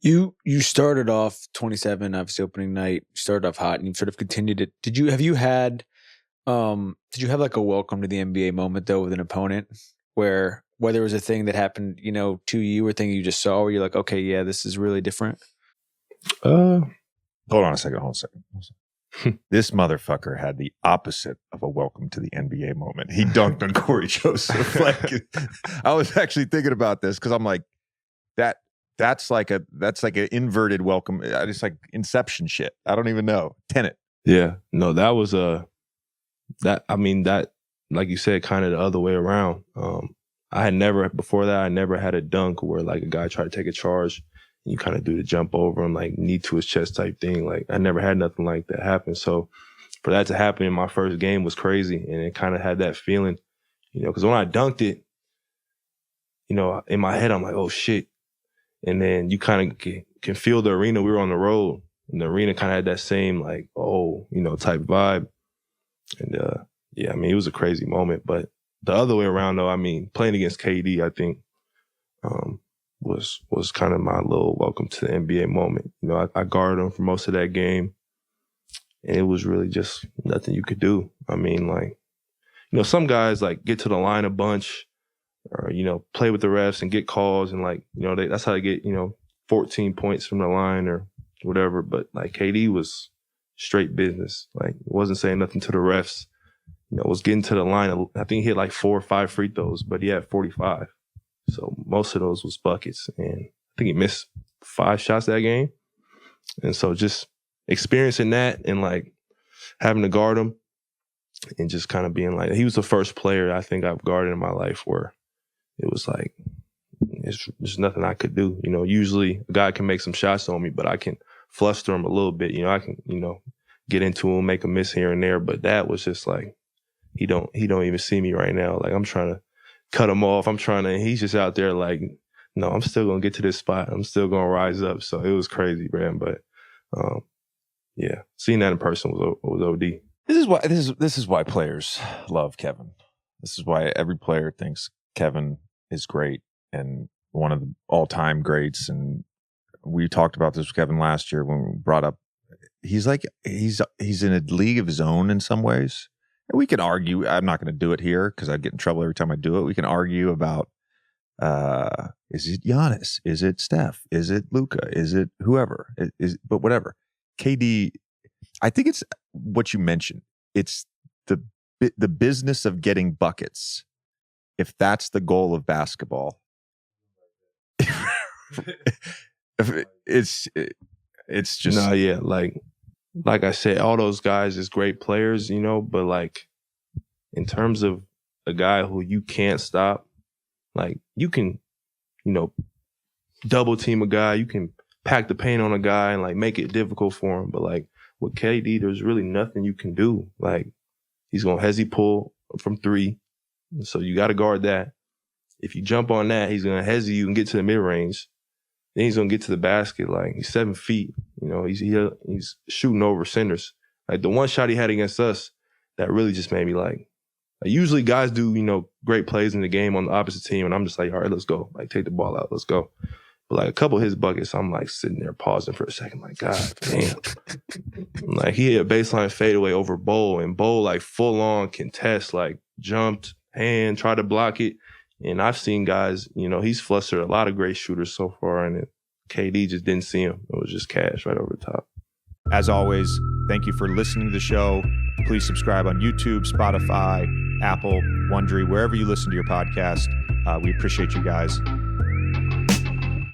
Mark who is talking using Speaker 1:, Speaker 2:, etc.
Speaker 1: You started off 27, obviously opening night. You started off hot, and you've sort of continued it. Did you have like a welcome to the NBA moment though with an opponent, where whether it was a thing that happened, to you, or a thing you just saw, where you're like, okay, yeah, this is really different?
Speaker 2: Hold on a second. This motherfucker had the opposite of a welcome to the NBA moment. He dunked on Corey Joseph. I was actually thinking about this because I'm like, that's like an inverted welcome. It's like Inception shit. I don't even know. Tenet.
Speaker 3: Yeah. No, that was that like you said, kind of the other way around. I never had a dunk where like a guy tried to take a charge and you kind of do the jump over him, like knee to his chest type thing. Like I never had nothing like that happen. So for that to happen in my first game was crazy. And it kind of had that feeling, because when I dunked it, in my head, I'm like, oh shit. And then you kind of can feel the arena. We were on the road and the arena kind of had that same like, type vibe. And it was a crazy moment. But the other way around though, playing against KD, I think, was kind of my little welcome to the NBA moment. I guarded him for most of that game, and it was really just nothing you could do. Some guys like get to the line a bunch, or play with the refs and get calls, and that's how they get 14 points from the line or whatever. But like KD was straight business. Like wasn't saying nothing to the refs. Was getting to the line. I think he hit like 4 or 5 free throws, but he had 45. So most of those was buckets. And I think he missed 5 shots that game. And so just experiencing that and like having to guard him and just kind of being like, he was the first player I think I've guarded in my life where it was like, there's nothing I could do. Usually a guy can make some shots on me, but I can fluster him a little bit. I can, get into him, make a miss here and there. But that was just like, he don't even see me right now. Like I'm trying to cut him off. He's just out there like, no, I'm still going to get to this spot. I'm still going to rise up. So it was crazy, man. But seeing that in person was OD.
Speaker 2: This is why players love Kevin. This is why every player thinks Kevin is great and one of the all-time greats. And we talked about this with Kevin last year when we brought up, he's in a league of his own in some ways. And we can argue. I'm not going to do it here because I'd get in trouble every time I do it. We can argue about, is it Giannis? Is it Steph? Is it Luka? Is it whoever? But whatever. KD, I think it's what you mentioned. It's the business of getting buckets. If that's the goal of basketball, it's just
Speaker 3: like I said, all those guys is great players, but like in terms of a guy who you can't stop, like you can, double team a guy, you can pack the paint on a guy and like make it difficult for him. But like with KD, there's really nothing you can do. Like he's going to hezzy pull from 3. So you got to guard that. If you jump on that, he's going to hezzy you and get to the mid range. Then he's gonna get to the basket. Like he's 7 feet. He's shooting over centers. Like the one shot he had against us, that really just made me like usually guys do great plays in the game on the opposite team, and I'm just like, all right, let's go. Like take the ball out, let's go. But like a couple of his buckets, I'm like sitting there pausing for a second, like God damn. Like he hit a baseline fadeaway over Bowl, and Bowl like full on contest, like jumped, hand, tried to block it. And I've seen guys, he's flustered a lot of great shooters so far, and KD just didn't see him. It was just cash right over the top.
Speaker 2: As always, thank you for listening to the show. Please subscribe on YouTube, Spotify, Apple, Wondery, wherever you listen to your podcast. We appreciate you guys.